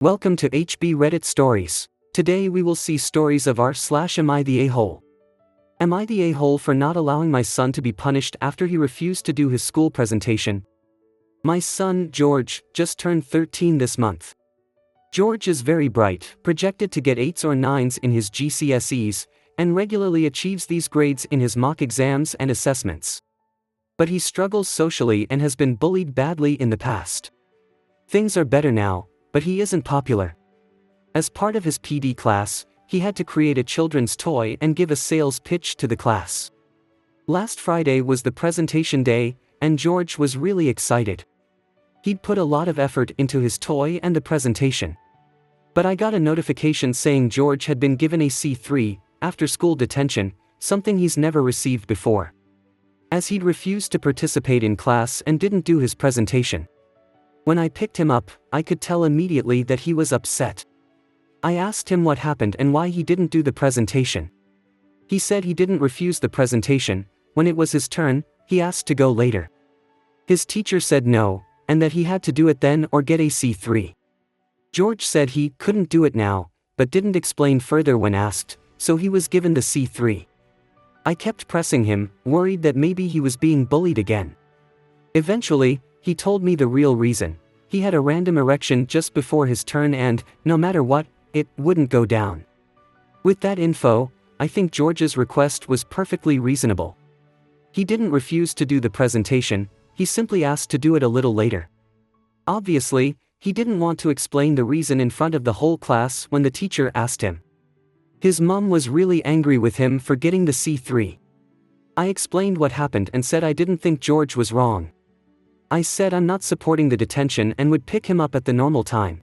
Welcome to HB Reddit Stories. Today we will see stories of r/am I the a-hole. Am I the a-hole for not allowing my son to be punished after he refused to do his school presentation? My son, George, just turned 13 this month. George is very bright, projected to get 8s or 9s in his GCSEs, and regularly achieves these grades in his mock exams and assessments. But he struggles socially and has been bullied badly in the past. Things are better now, but he isn't popular. As part of his PD class, he had to create a children's toy and give a sales pitch to the class. Last Friday was the presentation day, and George was really excited. He'd put a lot of effort into his toy and the presentation. But I got a notification saying George had been given a C3, after school detention, something he's never received before. As he'd refused to participate in class and didn't do his presentation. When I picked him up, I could tell immediately that he was upset. I asked him what happened and why he didn't do the presentation. He said he didn't refuse the presentation. When it was his turn, he asked to go later. His teacher said no, and that he had to do it then or get a C3. George said he couldn't do it now, but didn't explain further when asked, so he was given the C3. I kept pressing him, worried that maybe he was being bullied again. Eventually, he told me the real reason. He had a random erection just before his turn and, no matter what, it wouldn't go down. With that info, I think George's request was perfectly reasonable. He didn't refuse to do the presentation, he simply asked to do it a little later. Obviously, he didn't want to explain the reason in front of the whole class when the teacher asked him. His mom was really angry with him for getting the C3. I explained what happened and said I didn't think George was wrong. I said I'm not supporting the detention and would pick him up at the normal time.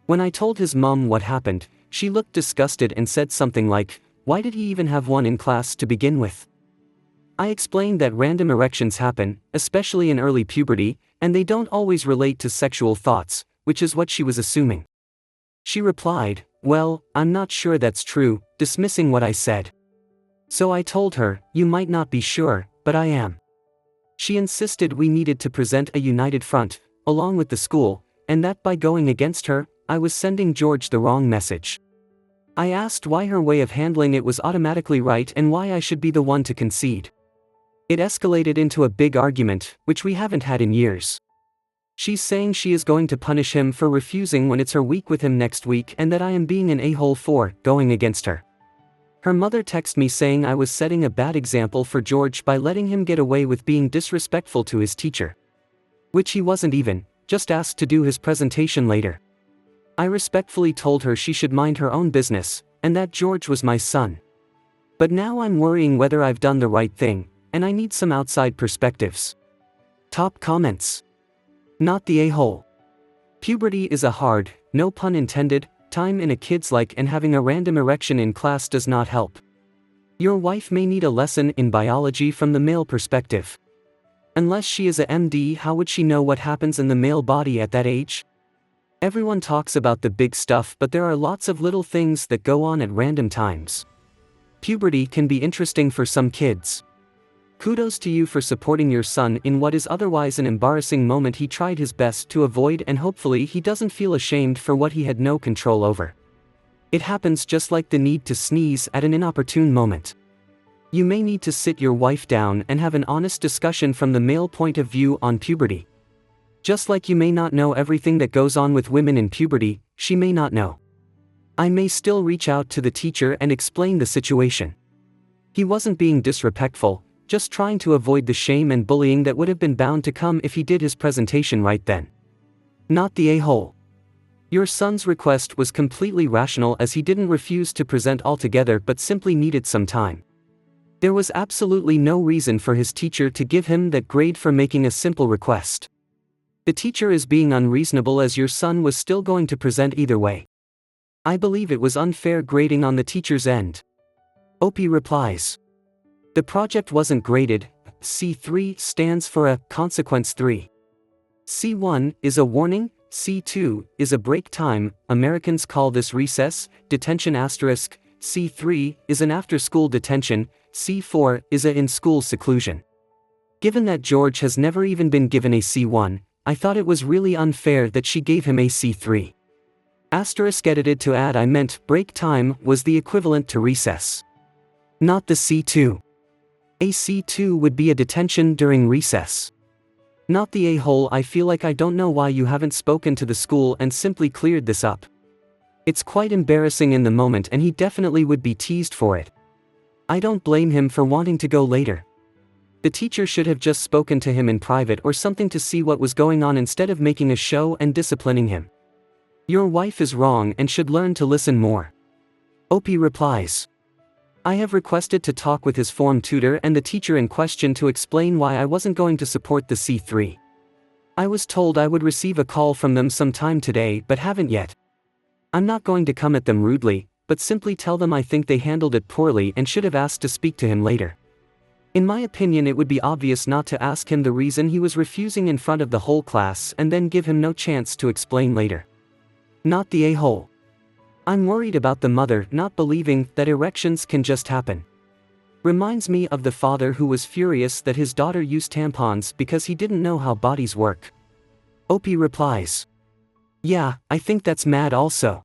When I told his mom what happened, she looked disgusted and said something like, "Why did he even have one in class to begin with?" I explained that random erections happen, especially in early puberty, and they don't always relate to sexual thoughts, which is what she was assuming. She replied, "Well, I'm not sure that's true," dismissing what I said. So I told her, "You might not be sure, but I am." She insisted we needed to present a united front, along with the school, and that by going against her, I was sending George the wrong message. I asked why her way of handling it was automatically right and why I should be the one to concede. It escalated into a big argument, which we haven't had in years. She's saying she is going to punish him for refusing when it's her week with him next week and that I am being an a-hole for going against her. Her mother texted me saying I was setting a bad example for George by letting him get away with being disrespectful to his teacher. Which he wasn't even, just asked to do his presentation later. I respectfully told her she should mind her own business, and that George was my son. But now I'm worrying whether I've done the right thing, and I need some outside perspectives. Top comments. Not the a-hole. Puberty is a hard, no pun intended, time in a kid's life and having a random erection in class does not help. Your wife may need a lesson in biology from the male perspective. Unless she is a MD, how would she know what happens in the male body at that age? Everyone talks about the big stuff, but there are lots of little things that go on at random times. Puberty can be interesting for some kids. Kudos to you for supporting your son in what is otherwise an embarrassing moment he tried his best to avoid, and hopefully he doesn't feel ashamed for what he had no control over. It happens just like the need to sneeze at an inopportune moment. You may need to sit your wife down and have an honest discussion from the male point of view on puberty. Just like you may not know everything that goes on with women in puberty, she may not know. I may still reach out to the teacher and explain the situation. He wasn't being disrespectful, just trying to avoid the shame and bullying that would have been bound to come if he did his presentation right then. Not the a-hole. Your son's request was completely rational as he didn't refuse to present altogether but simply needed some time. There was absolutely no reason for his teacher to give him that grade for making a simple request. The teacher is being unreasonable as your son was still going to present either way. I believe it was unfair grading on the teacher's end. OP replies. The project wasn't graded. C3 stands for a consequence 3. C1 is a warning, C2 is a break time, Americans call this recess, detention asterisk, C3 is an after-school detention, C4 is a in-school seclusion. Given that George has never even been given a C1, I thought it was really unfair that she gave him a C3. Asterisk edited to add I meant break time was the equivalent to recess. Not the C2. A C2 would be a detention during recess. Not the a-hole. I feel like I don't know why you haven't spoken to the school and simply cleared this up. It's quite embarrassing in the moment and he definitely would be teased for it. I don't blame him for wanting to go later. The teacher should have just spoken to him in private or something to see what was going on instead of making a show and disciplining him. Your wife is wrong and should learn to listen more. OP replies. I have requested to talk with his form tutor and the teacher in question to explain why I wasn't going to support the C3. I was told I would receive a call from them sometime today but haven't yet. I'm not going to come at them rudely, but simply tell them I think they handled it poorly and should have asked to speak to him later. In my opinion, it would be obvious not to ask him the reason he was refusing in front of the whole class and then give him no chance to explain later. Not the a-hole. I'm worried about the mother not believing that erections can just happen. Reminds me of the father who was furious that his daughter used tampons because he didn't know how bodies work. OP replies. Yeah, I think that's mad also.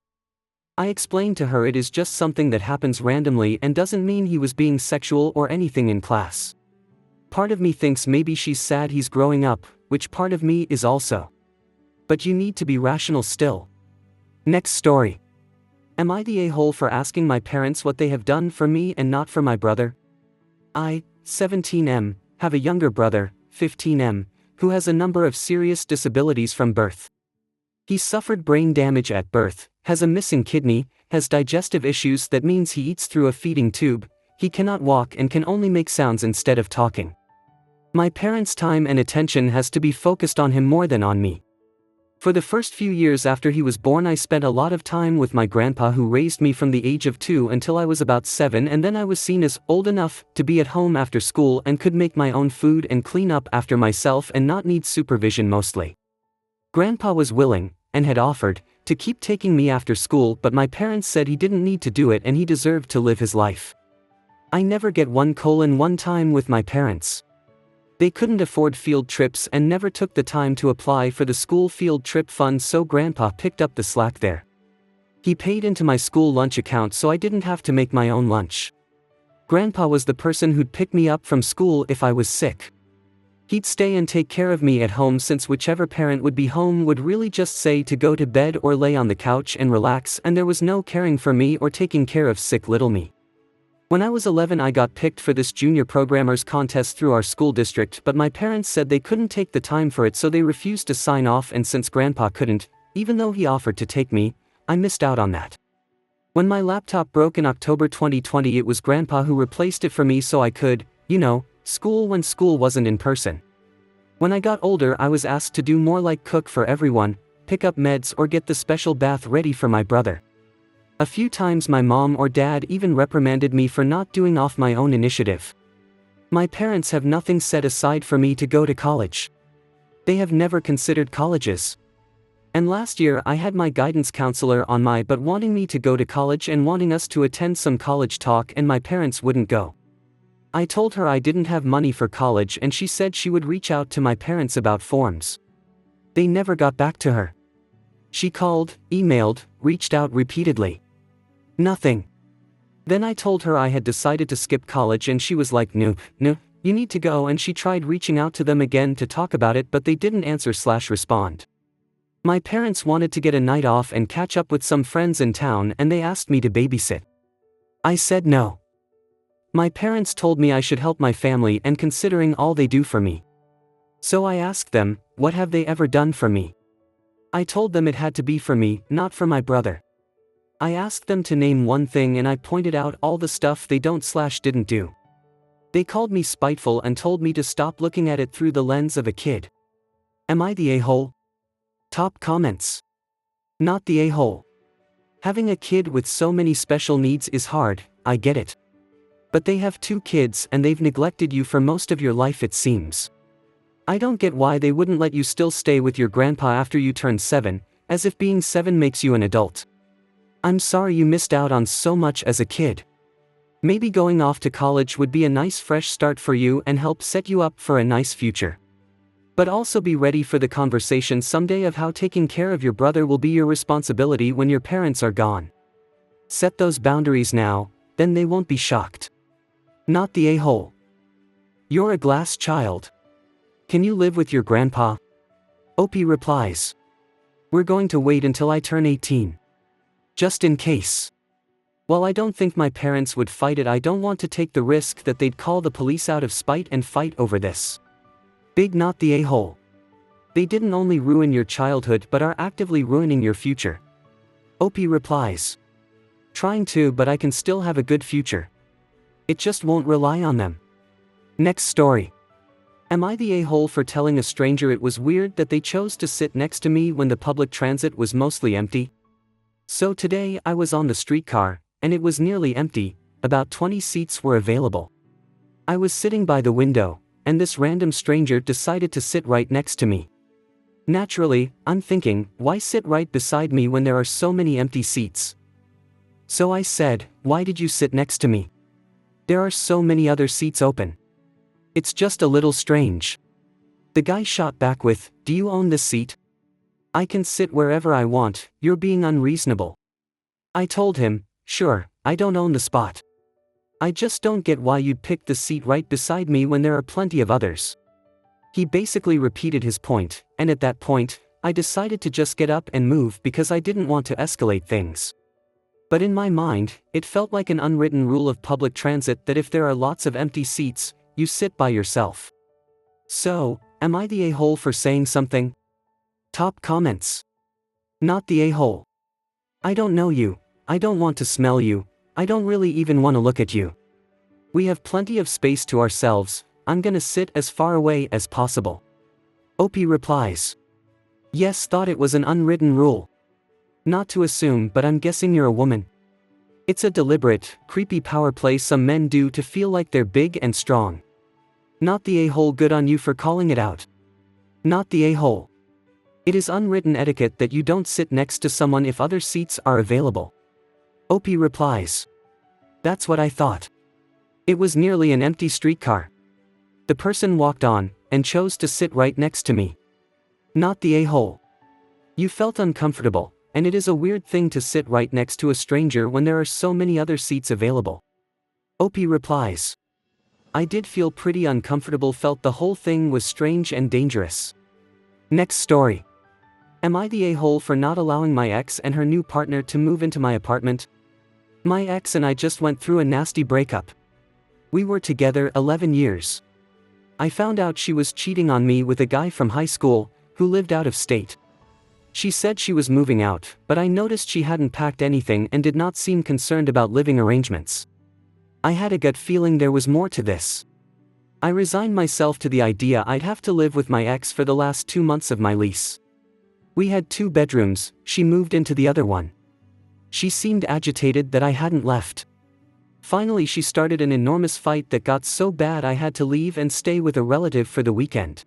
I explained to her it is just something that happens randomly and doesn't mean he was being sexual or anything in class. Part of me thinks maybe she's sad he's growing up, which part of me is also. But you need to be rational still. Next story. Am I the a-hole for asking my parents what they have done for me and not for my brother? I, 17M, have a younger brother, 15M, who has a number of serious disabilities from birth. He suffered brain damage at birth, has a missing kidney, has digestive issues that means he eats through a feeding tube, he cannot walk and can only make sounds instead of talking. My parents' time and attention has to be focused on him more than on me. For the first few years after he was born I spent a lot of time with my grandpa who raised me from the age of 2 until I was about 7 and then I was seen as old enough to be at home after school and could make my own food and clean up after myself and not need supervision mostly. Grandpa was willing, and had offered, to keep taking me after school but my parents said he didn't need to do it and he deserved to live his life. I never get 1:1 time with my parents. They couldn't afford field trips and never took the time to apply for the school field trip fund so Grandpa picked up the slack there. He paid into my school lunch account so I didn't have to make my own lunch. Grandpa was the person who'd pick me up from school if I was sick. He'd stay and take care of me at home since whichever parent would be home would really just say to go to bed or lay on the couch and relax and there was no caring for me or taking care of sick little me. When I was 11 I got picked for this junior programmers contest through our school district but my parents said they couldn't take the time for it so they refused to sign off and since Grandpa couldn't, even though he offered to take me, I missed out on that. When my laptop broke in October 2020 it was Grandpa who replaced it for me so I could, school when school wasn't in person. When I got older I was asked to do more like cook for everyone, pick up meds or get the special bath ready for my brother. A few times my mom or dad even reprimanded me for not doing off my own initiative. My parents have nothing set aside for me to go to college. They have never considered colleges. And last year I had my guidance counselor on my butt wanting me to go to college and wanting us to attend some college talk and my parents wouldn't go. I told her I didn't have money for college and she said she would reach out to my parents about forms. They never got back to her. She called, emailed, reached out repeatedly. Nothing. Then I told her I had decided to skip college and she was like no, you need to go and she tried reaching out to them again to talk about it but they didn't answer/respond. My parents wanted to get a night off and catch up with some friends in town and they asked me to babysit. I said no. My parents told me I should help my family and considering all they do for me. So I asked them, what have they ever done for me? I told them it had to be for me, not for my brother. I asked them to name one thing and I pointed out all the stuff they don't/didn't do. They called me spiteful and told me to stop looking at it through the lens of a kid. Am I the a-hole? Top comments. Not the a-hole. Having a kid with so many special needs is hard, I get it. But they have 2 kids and they've neglected you for most of your life it seems. I don't get why they wouldn't let you still stay with your grandpa after you turn 7, as if being 7 makes you an adult. I'm sorry you missed out on so much as a kid. Maybe going off to college would be a nice fresh start for you and help set you up for a nice future. But also be ready for the conversation someday of how taking care of your brother will be your responsibility when your parents are gone. Set those boundaries now, then they won't be shocked. Not the a-hole. You're a glass child. Can you live with your grandpa? Opie replies. We're going to wait until I turn 18. Just in case. While I don't think my parents would fight it, I don't want to take the risk that they'd call the police out of spite and fight over this. Big not the a-hole. They didn't only ruin your childhood but are actively ruining your future. Opie replies. Trying to, but I can still have a good future. It just won't rely on them. Next story. Am I the a-hole for telling a stranger it was weird that they chose to sit next to me when the public transit was mostly empty? So today I was on the streetcar, and it was nearly empty, about 20 seats were available. I was sitting by the window, and this random stranger decided to sit right next to me. Naturally, I'm thinking, why sit right beside me when there are so many empty seats? So I said, why did you sit next to me? There are so many other seats open. It's just a little strange. The guy shot back with, do you own this seat? I can sit wherever I want, you're being unreasonable. I told him, sure, I don't own the spot. I just don't get why you'd pick the seat right beside me when there are plenty of others. He basically repeated his point, and at that point, I decided to just get up and move because I didn't want to escalate things. But in my mind, it felt like an unwritten rule of public transit that if there are lots of empty seats, you sit by yourself. So, am I the a-hole for saying something? Top comments. Not the a-hole. I don't know you, I don't want to smell you, I don't really even want to look at you. We have plenty of space to ourselves, I'm gonna sit as far away as possible. Opie replies. Yes, thought it was an unwritten rule. Not to assume, but I'm guessing you're a woman. It's a deliberate, creepy power play some men do to feel like they're big and strong. Not the a-hole, good on you for calling it out. Not the a-hole. It is unwritten etiquette that you don't sit next to someone if other seats are available. Opie replies. That's what I thought. It was nearly an empty streetcar. The person walked on, and chose to sit right next to me. Not the a-hole. You felt uncomfortable, and it is a weird thing to sit right next to a stranger when there are so many other seats available. Opie replies. I did feel pretty uncomfortable, felt the whole thing was strange and dangerous. Next story. Am I the a-hole for not allowing my ex and her new partner to move into my apartment? My ex and I just went through a nasty breakup. We were together 11 years. I found out she was cheating on me with a guy from high school, who lived out of state. She said she was moving out, but I noticed she hadn't packed anything and did not seem concerned about living arrangements. I had a gut feeling there was more to this. I resigned myself to the idea I'd have to live with my ex for the last 2 months of my lease. We had 2 bedrooms, she moved into the other one. She seemed agitated that I hadn't left. Finally, she started an enormous fight that got so bad I had to leave and stay with a relative for the weekend.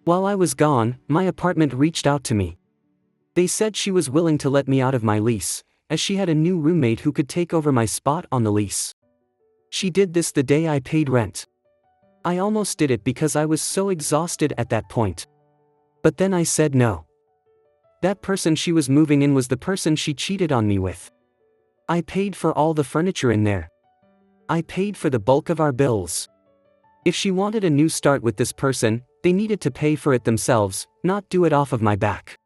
While I was gone, my apartment reached out to me. They said she was willing to let me out of my lease, as she had a new roommate who could take over my spot on the lease. She did this the day I paid rent. I almost did it because I was so exhausted at that point. But then I said no. That person she was moving in was the person she cheated on me with. I paid for all the furniture in there. I paid for the bulk of our bills. If she wanted a new start with this person, they needed to pay for it themselves, not do it off of my back.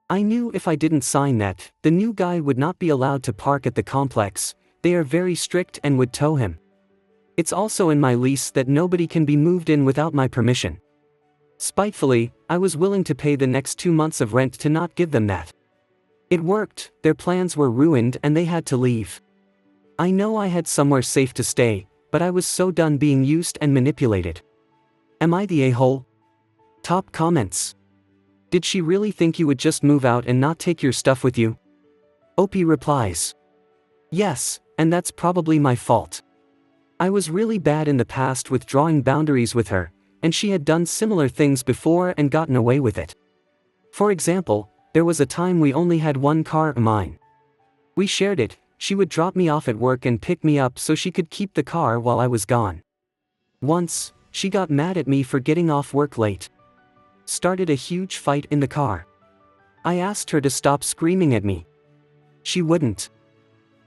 I knew if I didn't sign that, the new guy would not be allowed to park at the complex. They are very strict and would tow him. It's also in my lease that nobody can be moved in without my permission. Spitefully, I was willing to pay the next 2 months of rent to not give them that. It worked, their plans were ruined and they had to leave. I know I had somewhere safe to stay, but I was so done being used and manipulated. Am I the a-hole? Top comments. Did she really think you would just move out and not take your stuff with you? Opie replies. Yes, and that's probably my fault. I was really bad in the past with drawing boundaries with her, and she had done similar things before and gotten away with it. For example, there was a time we only had 1 car, mine. We shared it, she would drop me off at work and pick me up so she could keep the car while I was gone. Once, she got mad at me for getting off work late. started a huge fight in the car. I asked her to stop screaming at me. She wouldn't.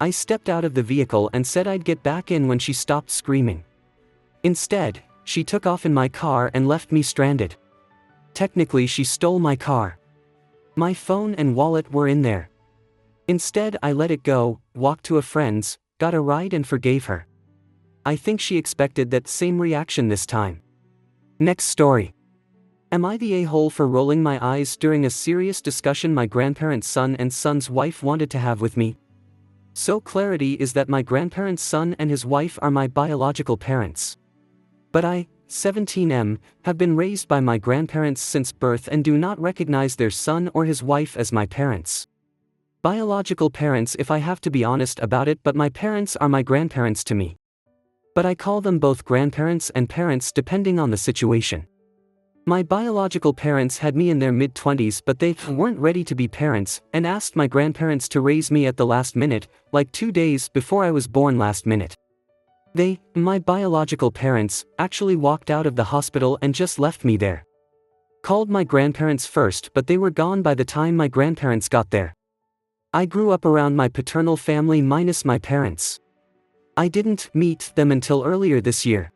I stepped out of the vehicle and said I'd get back in when she stopped screaming. Instead, she took off in my car and left me stranded. Technically, she stole my car. My phone and wallet were in there. Instead, I let it go, walked to a friend's, got a ride and forgave her. I think she expected that same reaction this time. Next story. Am I the a-hole for rolling my eyes during a serious discussion my grandparents' son and son's wife wanted to have with me? So clarity is that my grandparents' son and his wife are my biological parents. But I, 17M, have been raised by my grandparents since birth and do not recognize their son or his wife as my parents. Biological parents if I have to be honest about it, but my parents are my grandparents to me. But I call them both grandparents and parents depending on the situation. My biological parents had me in their mid-20s, but they weren't ready to be parents and asked my grandparents to raise me at the last minute, like 2 days before I was born last minute. They, my biological parents, actually walked out of the hospital and just left me there. Called my grandparents first, but they were gone by the time my grandparents got there. I grew up around my paternal family minus my parents. I didn't meet them until earlier this year.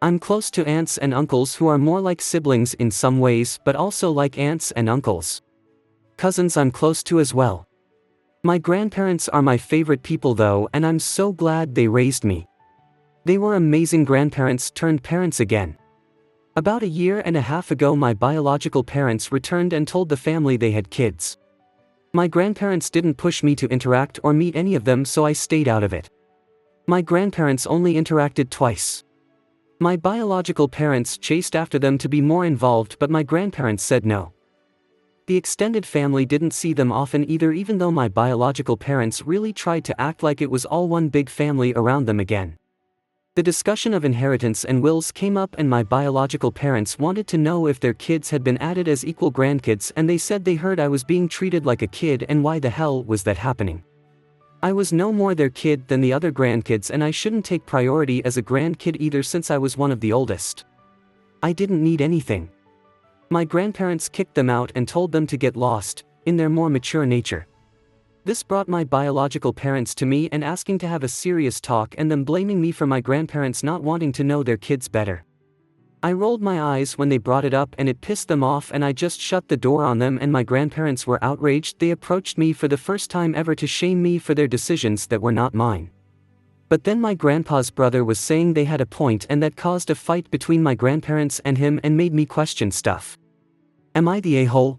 I'm close to aunts and uncles who are more like siblings in some ways but also like aunts and uncles. Cousins I'm close to as well. My grandparents are my favorite people though, and I'm so glad they raised me. They were amazing grandparents turned parents again. About a year and a half ago my biological parents returned and told the family they had kids. My grandparents didn't push me to interact or meet any of them, so I stayed out of it. My grandparents only interacted twice. My biological parents chased after them to be more involved, but my grandparents said no. The extended family didn't see them often either, even though my biological parents really tried to act like it was all one big family around them again. The discussion of inheritance and wills came up and my biological parents wanted to know if their kids had been added as equal grandkids, and they said they heard I was being treated like a kid and why the hell was that happening. I was no more their kid than the other grandkids and I shouldn't take priority as a grandkid either since I was one of the oldest. I didn't need anything. My grandparents kicked them out and told them to get lost, in their more mature nature. This brought my biological parents to me and asking to have a serious talk and them blaming me for my grandparents not wanting to know their kids better. I rolled my eyes when they brought it up and it pissed them off and I just shut the door on them, and my grandparents were outraged. They approached me for the first time ever to shame me for their decisions that were not mine. But then my grandpa's brother was saying they had a point and that caused a fight between my grandparents and him and made me question stuff. Am I the a-hole?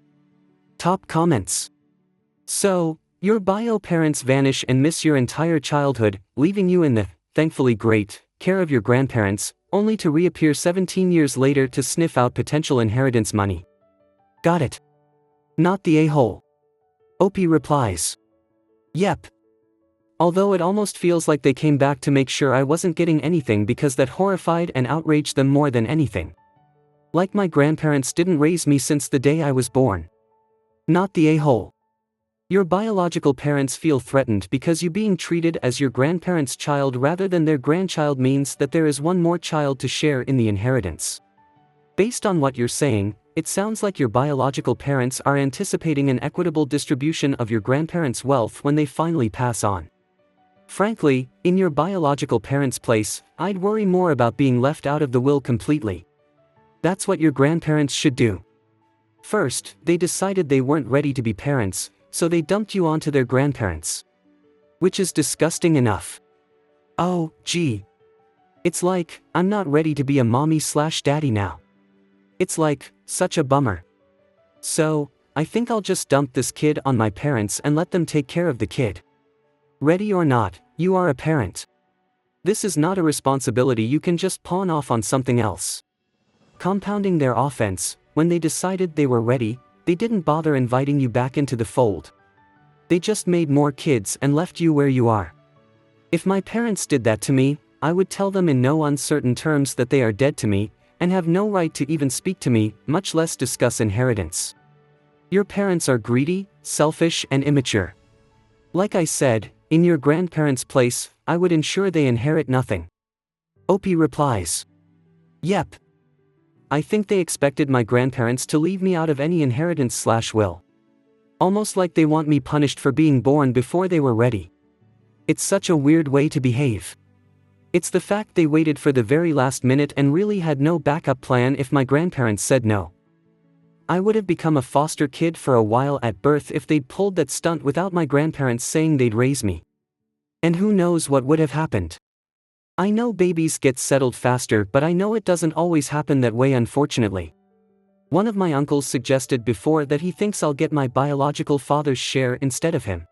Top comments. So, your bio parents vanish and miss your entire childhood, leaving you in the, thankfully great, care of your grandparents, only to reappear 17 years later to sniff out potential inheritance money. Got it. Not the a-hole. Opie replies. Yep. Although it almost feels like they came back to make sure I wasn't getting anything because that horrified and outraged them more than anything. Like my grandparents didn't raise me since the day I was born. Not the a-hole. Your biological parents feel threatened because you being treated as your grandparents' child rather than their grandchild means that there is one more child to share in the inheritance. Based on what you're saying, it sounds like your biological parents are anticipating an equitable distribution of your grandparents' wealth when they finally pass on. Frankly, in your biological parents' place, I'd worry more about being left out of the will completely. That's what your grandparents should do. First, they decided they weren't ready to be parents, so they dumped you onto their grandparents. Which is disgusting enough. Oh, gee. It's like, I'm not ready to be a mommy/daddy now. It's like, such a bummer. So, I think I'll just dump this kid on my parents and let them take care of the kid. Ready or not, you are a parent. This is not a responsibility you can just pawn off on something else. Compounding their offense, when they decided they were ready, they didn't bother inviting you back into the fold. They just made more kids and left you where you are. If my parents did that to me, I would tell them in no uncertain terms that they are dead to me, and have no right to even speak to me, much less discuss inheritance. Your parents are greedy, selfish, and immature. Like I said, in your grandparents' place, I would ensure they inherit nothing. Opie replies. Yep. I think they expected my grandparents to leave me out of any inheritance/will. Almost like they want me punished for being born before they were ready. It's such a weird way to behave. It's the fact they waited for the very last minute and really had no backup plan if my grandparents said no. I would have become a foster kid for a while at birth if they'd pulled that stunt without my grandparents saying they'd raise me. And who knows what would have happened. I know babies get settled faster, but I know it doesn't always happen that way, unfortunately. One of my uncles suggested before that he thinks I'll get my biological father's share instead of him.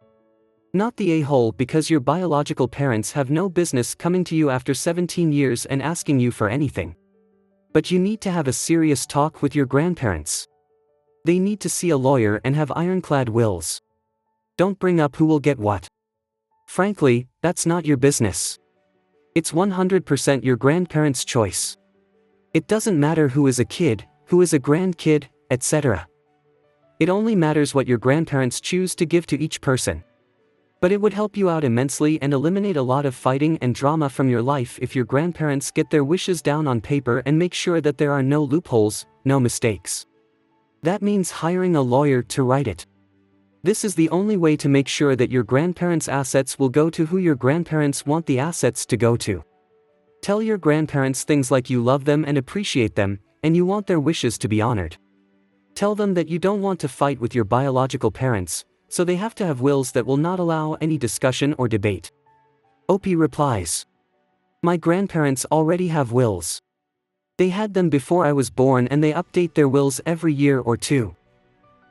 Not the a-hole, because your biological parents have no business coming to you after 17 years and asking you for anything. But you need to have a serious talk with your grandparents. They need to see a lawyer and have ironclad wills. Don't bring up who will get what. Frankly, that's not your business. It's 100% your grandparents' choice. It doesn't matter who is a kid, who is a grandkid, etc. It only matters what your grandparents choose to give to each person. But it would help you out immensely and eliminate a lot of fighting and drama from your life if your grandparents get their wishes down on paper and make sure that there are no loopholes, no mistakes. That means hiring a lawyer to write it. This is the only way to make sure that your grandparents' assets will go to who your grandparents want the assets to go to. Tell your grandparents things like you love them and appreciate them, and you want their wishes to be honored. Tell them that you don't want to fight with your biological parents, so they have to have wills that will not allow any discussion or debate. Opie replies. My grandparents already have wills. They had them before I was born and they update their wills every year or two.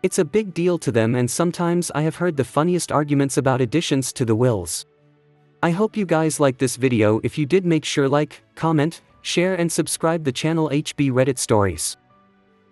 It's a big deal to them, and sometimes I have heard the funniest arguments about additions to the wills. I hope you guys like this video. If you did, make sure like, comment, share and subscribe the channel HB Reddit Stories.